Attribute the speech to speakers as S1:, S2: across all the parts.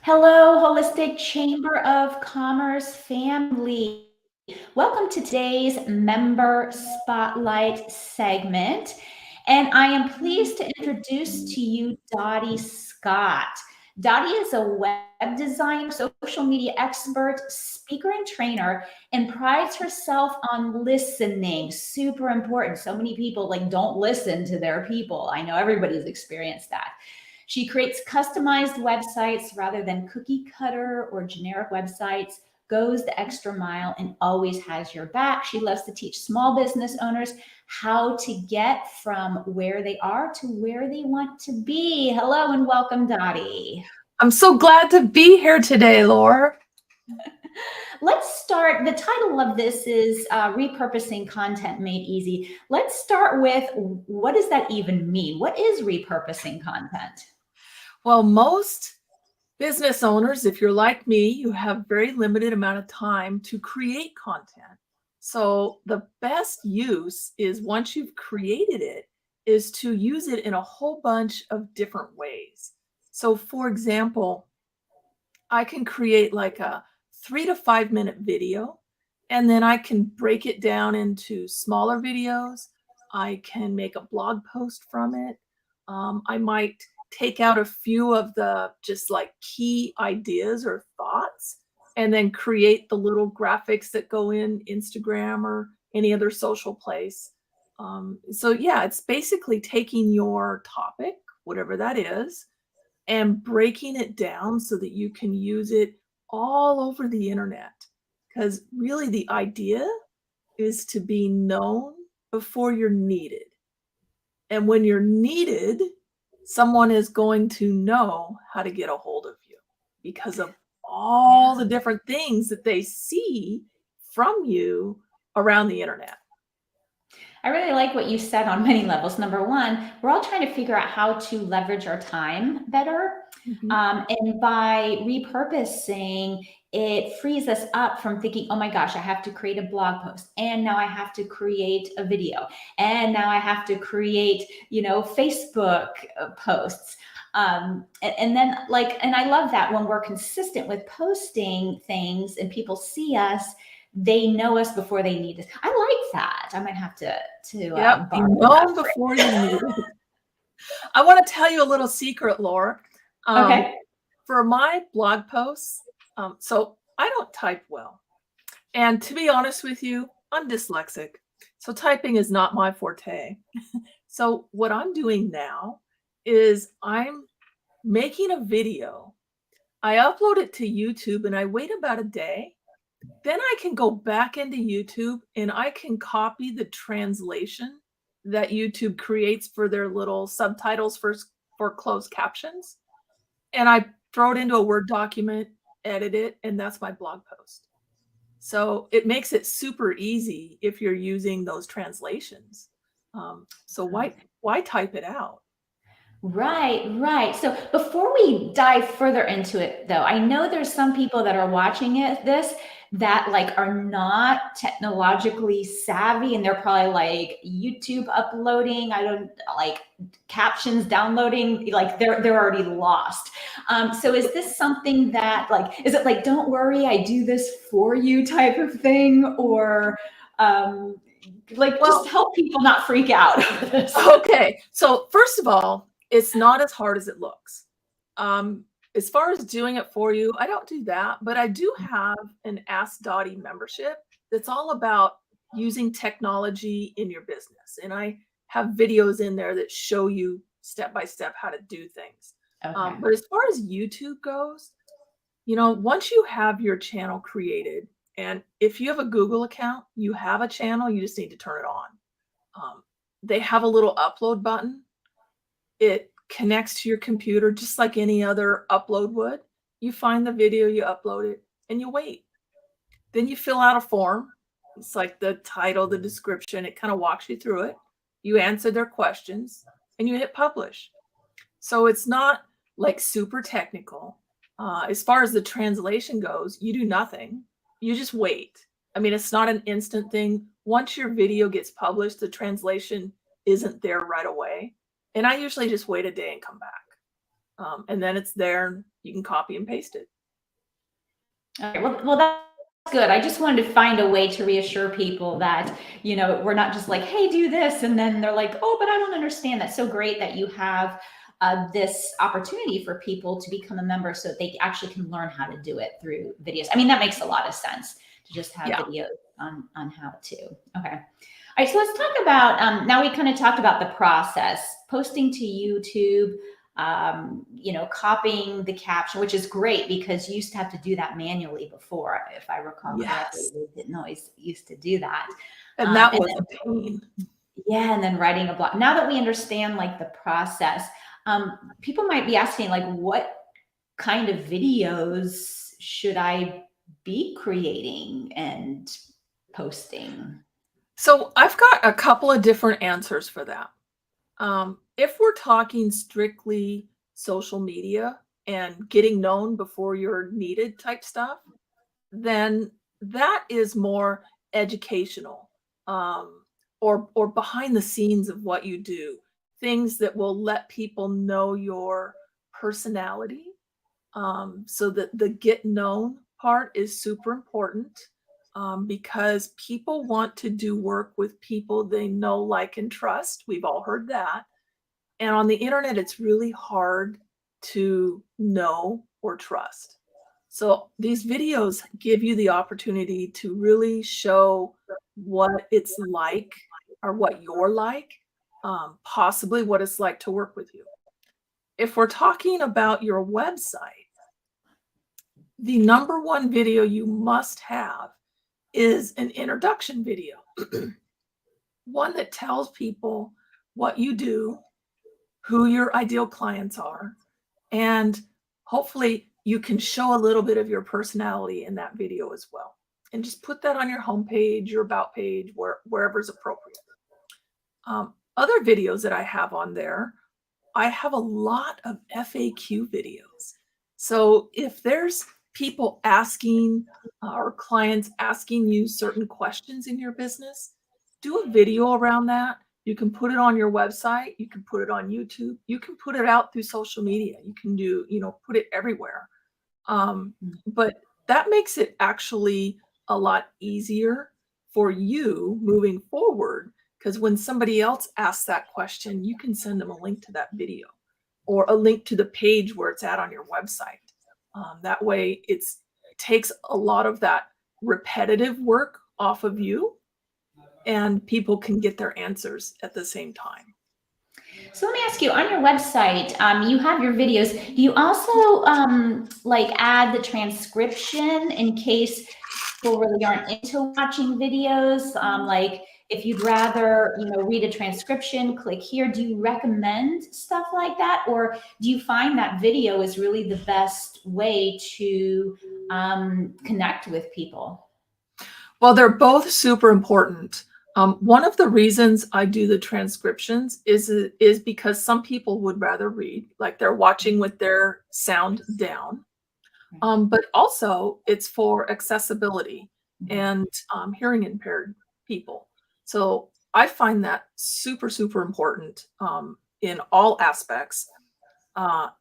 S1: Hello, Holistic Chamber of Commerce family. Welcome to today's Member Spotlight segment. And I am pleased to introduce to you Dotty Scott. Dotty is a web designer, social media expert, speaker, and trainer, and prides herself on listening. Super important. So many people don't listen to their people. I know everybody's experienced that. She creates customized websites rather than cookie cutter or generic websites, goes the extra mile, and always has your back. She loves to teach small business owners how to get from where they are to where they want to be. Hello and welcome, Dottie.
S2: I'm so glad to be here today, Laura.
S1: Let's start. The title of this is Repurposing Content Made Easy. Let's start with, what does that even mean? What is repurposing content?
S2: Well, most business owners, if you're like me, you have very limited amount of time to create content. So the best use is, once you've created it, is to use it in a whole bunch of different ways. So for example, I can create like a 3 to 5 minute video, and then I can break it down into smaller videos. I can make a blog post from it. I might take out a few of the just like key ideas or thoughts, and then create the little graphics that go in Instagram or any other social place. So yeah, it's basically taking your topic, whatever that is, and breaking it down so that you can use it all over the internet. Because really, the idea is to be known before you're needed. And when you're needed, someone is going to know how to get a hold of you because of all the different things that they see from you around the internet.
S1: I really like what you said on many levels. Number one, we're all trying to figure out how to leverage our time better.
S2: Mhm.
S1: And by repurposing, it frees us up from thinking, oh my gosh, I have to create a blog post. And now I have to create a video. And now I have to create, Facebook posts. And then and I love that when we're consistent with posting things and people see us, they know us before they need us. I like that. I might have to
S2: Yep, be
S1: borrow that
S2: known
S1: phrase.
S2: before you're needed. I want to tell you a little secret, Laura. Um,
S1: Okay.
S2: for my blog posts, so I don't type well. And to be honest with you, I'm dyslexic. So typing is not my forte. So what I'm doing now is I'm making a video. I upload it to YouTube and I wait about a day. Then I can go back into YouTube and I can copy the translation that YouTube creates for their little subtitles for closed captions. And I throw it into a Word document, edit it, and that's my blog post. So it makes it super easy if you're using those translations. So why type it out?
S1: Right, right. So before we dive further into it, though, I know there's some people that are watching this that are not technologically savvy, and they're probably like YouTube uploading. I don't like captions downloading. Like they're already lost. So is this something that is it like, don't worry, I do this for you type of thing, or um, just
S2: Well,
S1: help people not freak out over this?
S2: okay. So first of all, it's not as hard as it looks. As far as doing it for you, I don't do that, but I do have an Ask Dotty membership that's all about using technology in your business. And I have videos in there that show you step by step how to do things.
S1: Okay.
S2: But as far as YouTube goes, once you have your channel created, and if you have a Google account, you have a channel, you just need to turn it on. They have a little upload button. It connects to your computer just like any other upload would. You find the video, you upload it, and you wait. Then you fill out a form. It's like the title, the description, it kind of walks you through it. You answer their questions and you hit publish. So it's not like super technical. As far as the translation goes, you do nothing. You just wait. I mean, it's not an instant thing. Once your video gets published, the translation isn't there right away. And I usually just wait a day and come back. And then it's there. You can copy and paste it.
S1: Okay, well, that's good. I just wanted to find a way to reassure people that, we're not just like, hey, do this. And then they're like, oh, but I don't understand. That's so great that you have this opportunity for people to become a member so that they actually can learn how to do it through videos. I mean, that makes a lot of sense to just have
S2: Yeah.
S1: videos on how to. Okay. All right. So let's talk about, now we kind of talked about the process, posting to YouTube, copying the caption, which is great because you used to have to do that manually before, if I recall correctly.
S2: Yes.
S1: We didn't always used to do that.
S2: And that
S1: And
S2: was
S1: then,
S2: a pain.
S1: yeah, and then writing a blog. Now that we understand like the process, people might be asking like, what kind of videos should I be creating and posting?
S2: So I've got a couple of different answers for that. If we're talking strictly social media and getting known before you're needed type stuff, then that is more educational, or behind the scenes of what you do, things that will let people know your personality. So that the get known part is super important, because people want to do work with people they know, like, and trust. We've all heard that. And on the internet, it's really hard to know or trust. So these videos give you the opportunity to really show what it's like, or what you're like, possibly what it's like to work with you. If we're talking about your website, the number one video you must have is an introduction video, one that tells people what you do, who your ideal clients are, and hopefully you can show a little bit of your personality in that video as well. And just put that on your homepage, your about page, wherever is appropriate. Other videos that I have on there, I have a lot of FAQ videos. So if there's people asking, or clients asking you certain questions in your business, do a video around that. You can put it on your website. You can put it on YouTube. You can put it out through social media. You can put it everywhere. But that makes it actually a lot easier for you moving forward, because when somebody else asks that question, you can send them a link to that video or a link to the page where it's at on your website. That way it takes a lot of that repetitive work off of you, and people can get their answers at the same time.
S1: So let me ask you, on your website, you have your videos. Do you also like add the transcription in case people really aren't into watching videos? Like if you'd rather, read a transcription, click here. Do you recommend stuff like that? Or do you find that video is really the best way to connect with people?
S2: Well, they're both super important. One of the reasons I do the transcriptions is because some people would rather read, like they're watching with their sound down. But also it's for accessibility and hearing impaired people. So I find that super, super important, in all aspects.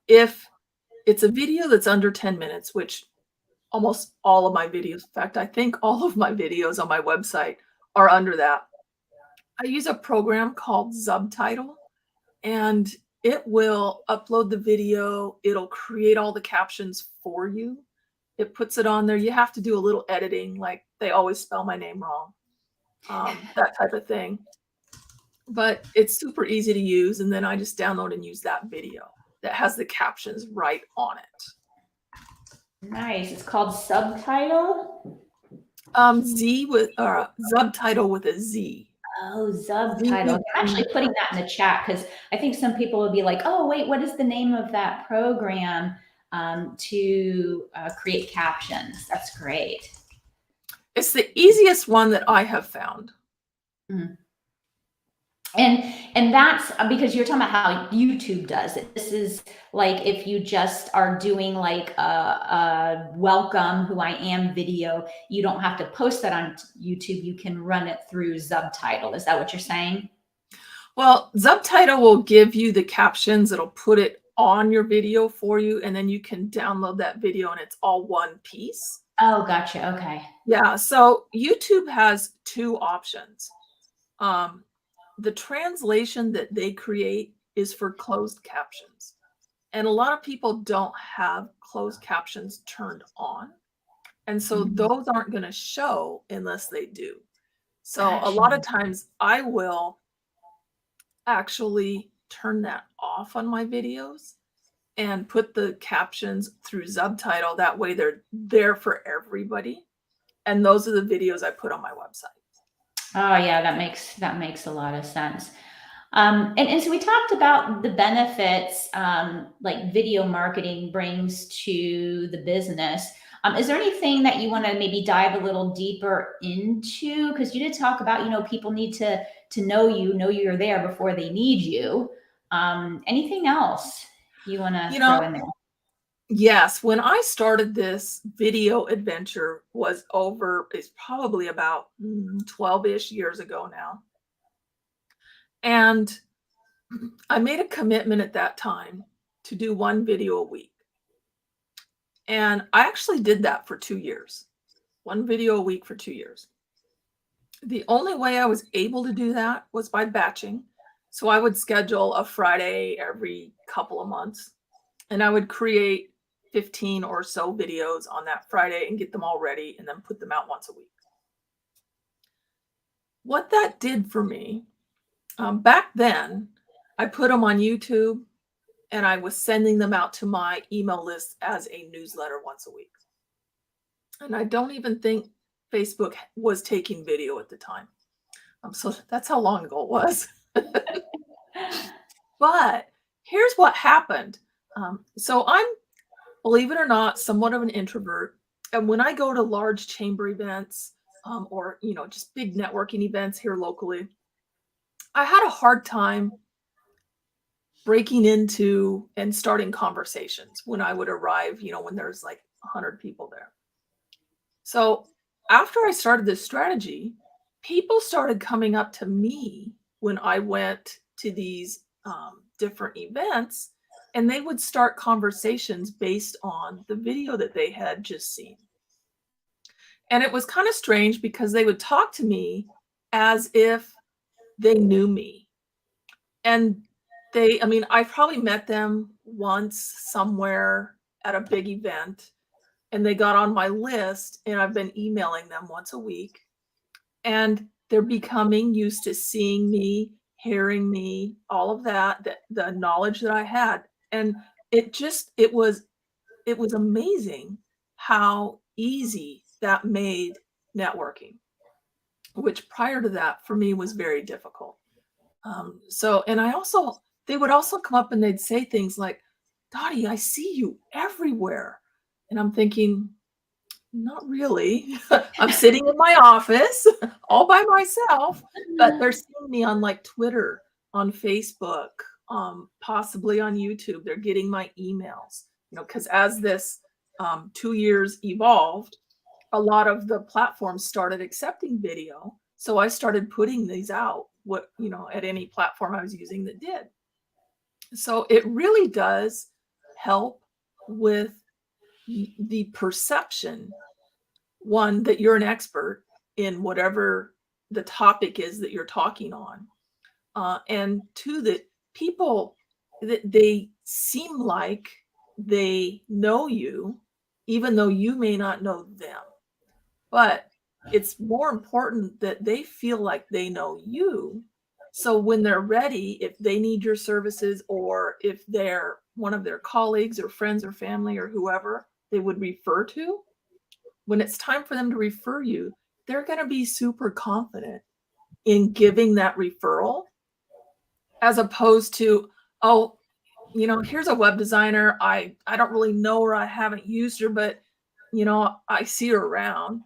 S2: If it's a video that's under 10 minutes, which almost all of my videos, in fact, I think all of my videos on my website are under that. I use a program called Subtitle, and it will upload the video. It'll create all the captions for you. It puts it on there. You have to do a little editing, like they always spell my name wrong, that type of thing. But it's super easy to use. And then I just download and use that video that has the captions right on it.
S1: Nice. It's called Subtitle.
S2: Subtitle with a Z.
S1: Oh, Subtitle. I'm actually putting that in the chat because I think some people will be like, oh, wait, what is the name of that program to create captions? That's great.
S2: It's the easiest one that I have found.
S1: Mm-hmm. And that's because you're talking about how YouTube does it. This is like if you just are doing like a welcome who I am video, you don't have to post that on YouTube. You can run it through Subtitle. Is that what you're saying?
S2: Well, Subtitle will give you the captions. It'll put it on your video for you, and then you can download that video and it's all one piece.
S1: Oh, gotcha. Okay.
S2: Yeah, so YouTube has two options. The translation that they create is for closed captions. And a lot of people don't have closed captions turned on. And so
S1: Mhm.
S2: those aren't going to show unless they do. So a
S1: Gotcha.
S2: lot of times I will actually turn that off on my videos and put the captions through subtitle. That way they're there for everybody. And those are the videos I put on my website.
S1: Oh yeah, that makes a lot of sense. And so we talked about the benefits like video marketing brings to the business. Is there anything that you want to maybe dive a little deeper into? Because you did talk about, you know, people need to know you're there before they need you. Anything else you want to
S2: You
S1: throw
S2: know,
S1: in there?
S2: yes, when I started this video adventure it's probably about 12-ish years ago now. And I made a commitment at that time to do one video a week. And I actually did that for 2 years. One video a week for 2 years. The only way I was able to do that was by batching. So I would schedule a Friday every couple of months, and I would create 15 or so videos on that Friday and get them all ready and then put them out once a week. What that did for me, back then, I put them on YouTube and I was sending them out to my email list as a newsletter once a week. And I don't even think Facebook was taking video at the time. So that's how long ago it was. But here's what happened. So I'm, believe it or not, somewhat of an introvert. And when I go to large chamber events or, you know, just big networking events here locally, I had a hard time breaking into and starting conversations when I would arrive, you know, when there's like 100 people there. So after I started this strategy, people started coming up to me when I went to these different events, and they would start conversations based on the video that they had just seen. And it was kind of strange because they would talk to me as if they knew me. And I mean, I probably met them once somewhere at a big event, and they got on my list, and I've been emailing them once a week. And they're becoming used to seeing me, hearing me, all of that, the knowledge that I had. And it was amazing how easy that made networking, which prior to that for me was very difficult. And they would also come up and they'd say things like, Dotty, I see you everywhere. And I'm thinking, not really. I'm sitting in my office all by myself, but they're seeing me on like Twitter, on Facebook, possibly on YouTube. They're getting my emails, you know, because as this 2 years evolved, a lot of the platforms started accepting video. So I started putting these out, at any platform I was using that did. So it really does help with the perception, one, that you're an expert in whatever the topic is that you're talking on. And two, that people, that they seem like they know you, even though you may not know them. But it's more important that they feel like they know you. So when they're ready, if they need your services, or if they're one of their colleagues or friends or family or whoever they would refer to, when it's time for them to refer you, they're going to be super confident in giving that referral, as opposed to, oh, here's a web designer. I don't really know her. I haven't used her, but, I see her around.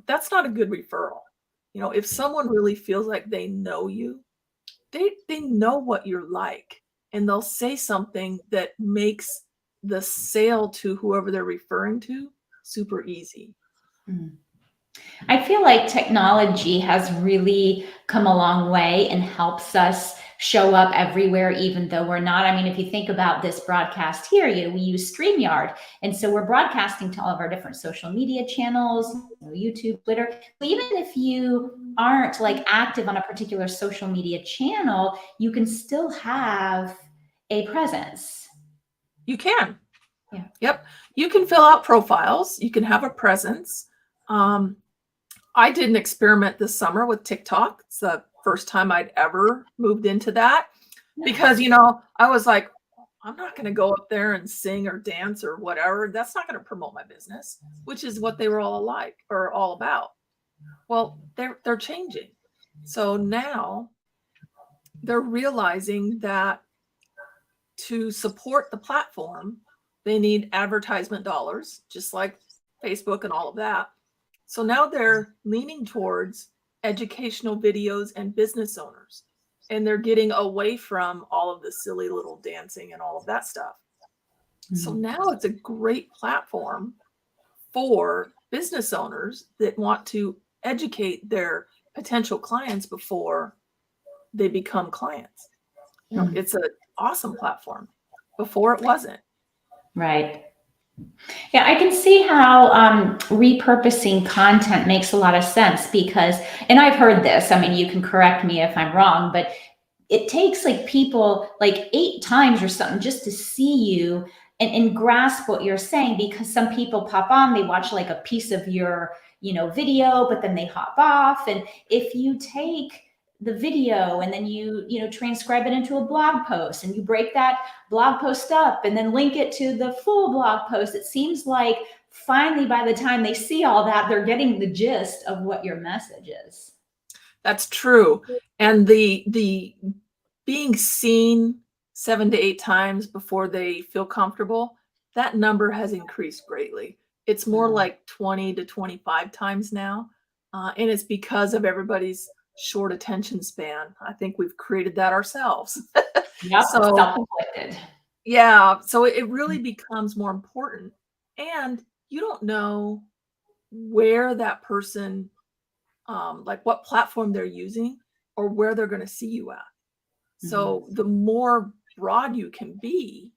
S2: That's not a good referral. If someone really feels like they know you, they know what you're like, and they'll say something that makes the sale to whoever they're referring to super easy.
S1: Mm. I feel like technology has really come a long way and helps us show up everywhere, even though we're not. I mean, if you think about this broadcast here, we use StreamYard. And so we're broadcasting to all of our different social media channels, YouTube, Twitter. But even if you aren't like active on a particular social media channel, you can still have a presence.
S2: You can.
S1: Yeah.
S2: Yep. You can fill out profiles. You can have a presence. I did an experiment this summer with TikTok. It's the first time I'd ever moved into that because, I was like, I'm not going to go up there and sing or dance or whatever. That's not going to promote my business, which is what they were all about. Well, they're changing. So now they're realizing that to support the platform, they need advertisement dollars, just like Facebook and all of that. So now they're leaning towards educational videos and business owners, and they're getting away from all of the silly little dancing and all of that stuff. Mm-hmm. So now it's a great platform for business owners that want to educate their potential clients before they become clients. It's an awesome platform. Before it wasn't.
S1: Right. Yeah, I can see how repurposing content makes a lot of sense because, and I've heard this, I mean, you can correct me if I'm wrong, but it takes like people like 8 times or something just to see you and grasp what you're saying, because some people pop on, they watch like a piece of your, video, but then they hop off. And if you take the video and then you transcribe it into a blog post and you break that blog post up and then link it to the full blog post, it seems like finally by the time they see all that, they're getting the gist of what your message is.
S2: That's true. And the being seen 7 to 8 times before they feel comfortable, that number has increased greatly. It's more like 20 to 25 times now. And it's because of everybody's short attention span. I think we've created that ourselves.
S1: Yep, so self-inflicted.
S2: Yeah, so it really becomes more important, and you don't know where that person, like what platform they're using or where they're going to see you at. So the more broad you can be,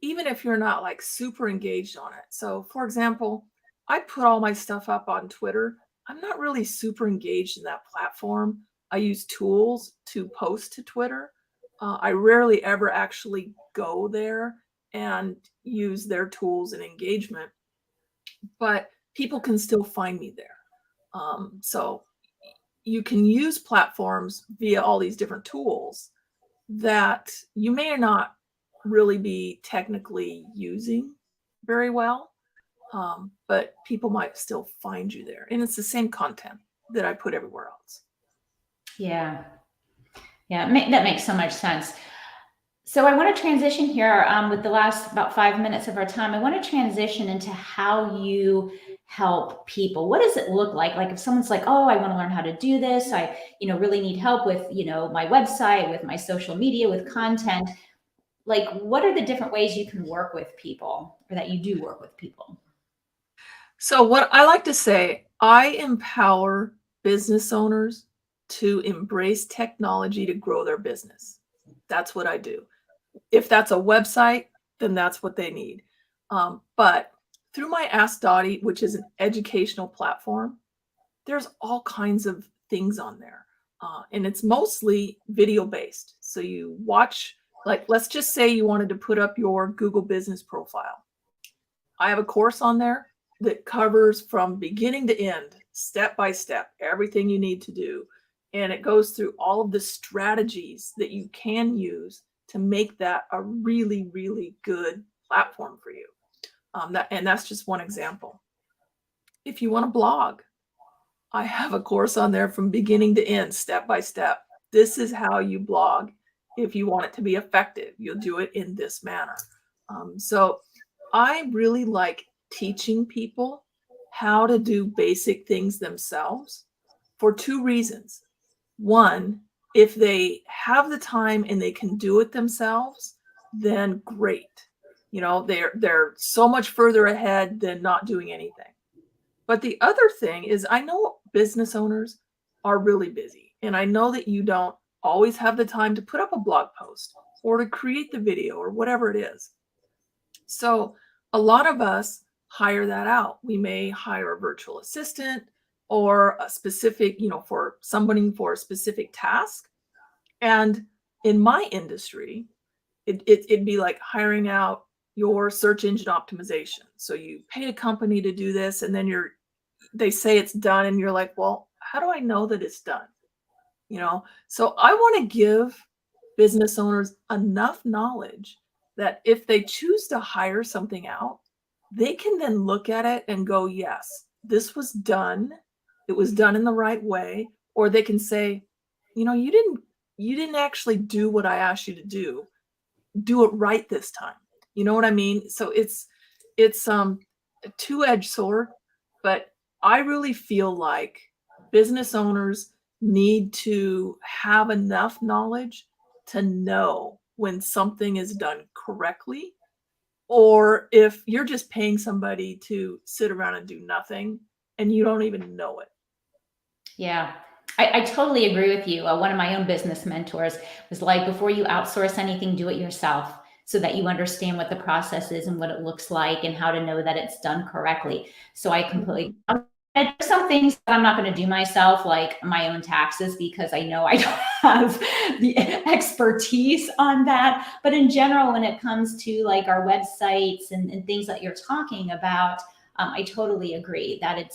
S2: even if you're not like super engaged on it. So for example, I put all my stuff up on Twitter. I'm not really super engaged in that platform. I use tools to post to Twitter. I rarely ever actually go there and use their tools and engagement, but people can still find me there. So you can use platforms via all these different tools that you may not really be technically using very well, but people might still find you there. And it's the same content that I put everywhere else.
S1: Yeah. Yeah, that makes so much sense. So I want to transition here with the last about 5 minutes of our time. I want to transition into how you help people. What does it look like? Like if someone's like, oh, I want to learn how to do this. I, really need help with, my website, with my social media, with content. Like, what are the different ways you can work with people, or that you do work with people?
S2: So what I like to say, I empower business owners to embrace technology to grow their business. That's what I do. If that's a website, then that's what they need. But through my Ask Dotty, which is an educational platform, there's all kinds of things on there. And it's mostly video based. So you watch, like, let's just say you wanted to put up your Google business profile. I have a course on there that covers from beginning to end, step by step, everything you need to do. And it goes through all of the strategies that you can use to make that a really, really good platform for you. And that's just one example. If you want to blog, I have a course on there from beginning to end, step by step. This is how you blog. If you want it to be effective, you'll do it in this manner. So I really like teaching people how to do basic things themselves for 2 reasons. One, if they have the time and they can do it themselves, then great. They're so much further ahead than not doing anything. But the other thing is, I know business owners are really busy, and I know that you don't always have the time to put up a blog post or to create the video or whatever it is. So a lot of us hire that out. We may hire a virtual assistant or a specific, for somebody for a specific task. And in my industry, it'd be like hiring out your search engine optimization. So you pay a company to do this, and then they say it's done, and you're like, well, how do I know that it's done? So I want to give business owners enough knowledge that if they choose to hire something out, they can then look at it and go, yes, this was done. It was done in the right way. Or they can say, you didn't actually do what I asked you to do. Do it right this time. You know what I mean? So it's a two-edged sword, but I really feel like business owners need to have enough knowledge to know when something is done correctly, or if you're just paying somebody to sit around and do nothing and you don't even know it.
S1: Yeah, I totally agree with you. One of my own business mentors was like, before you outsource anything, do it yourself so that you understand what the process is and what it looks like and how to know that it's done correctly. So I completely, and there's some things that I'm not going to do myself, like my own taxes, because I know I don't have the expertise on that. But in general, when it comes to like our websites and things that you're talking about, I totally agree that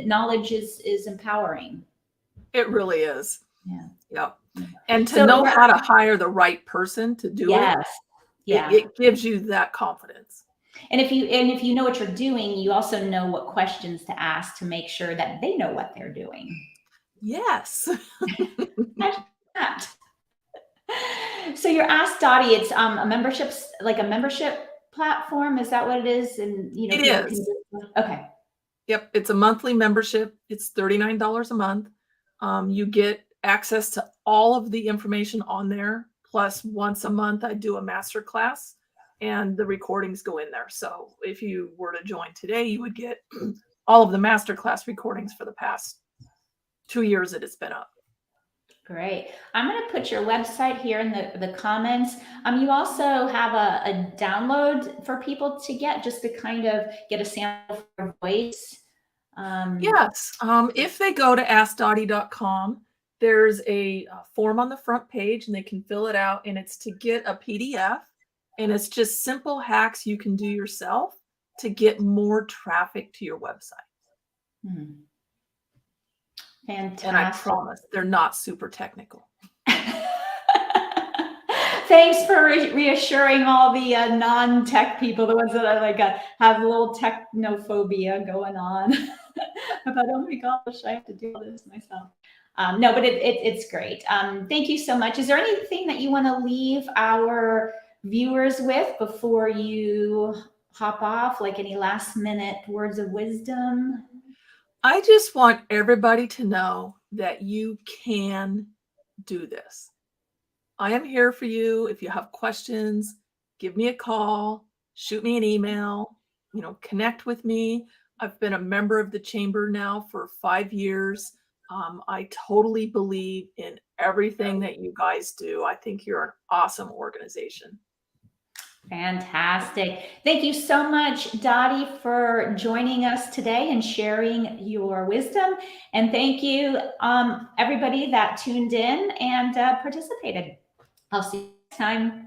S1: knowledge is empowering.
S2: It really is.
S1: Yeah.
S2: Yep. And to know how to hire the right person to do it, it gives you that confidence.
S1: And if you know what you're doing, you also know what questions to ask to make sure that they know what they're doing.
S2: Yes.
S1: So your Ask Dotty, it's a membership platform. Is that what it is? And
S2: it is.
S1: Okay.
S2: Yep. It's a monthly membership. It's $39 a month. You get access to all of the information on there. Plus once a month, I do a master class and the recordings go in there. So if you were to join today, you would get all of the master class recordings for the past 2 years that it's been up.
S1: Great. I'm going to put your website here in the comments. You also have a download for people to get, just to kind of get a sample of your voice.
S2: Yes. If they go to AskDotty.com, there's a form on the front page and they can fill it out, and it's to get a PDF, and it's just simple hacks you can do yourself to get more traffic to your website.
S1: Fantastic.
S2: And I promise they're not super technical.
S1: Thanks for reassuring all the non-tech people, the ones that are have a little technophobia going on. About, oh my gosh, I have to do this myself. No, but it's great. Thank you so much. Is there anything that you want to leave our viewers with before you hop off? Like any last minute words of wisdom?
S2: I just want everybody to know that you can do this. I am here for you. If you have questions, give me a call, shoot me an email, connect with me. I've been a member of the chamber now for 5 years. I totally believe in everything that you guys do. I think you're an awesome organization.
S1: Fantastic. Thank you so much, Dotty, for joining us today and sharing your wisdom. And thank you, everybody that tuned in and participated. I'll see you next time.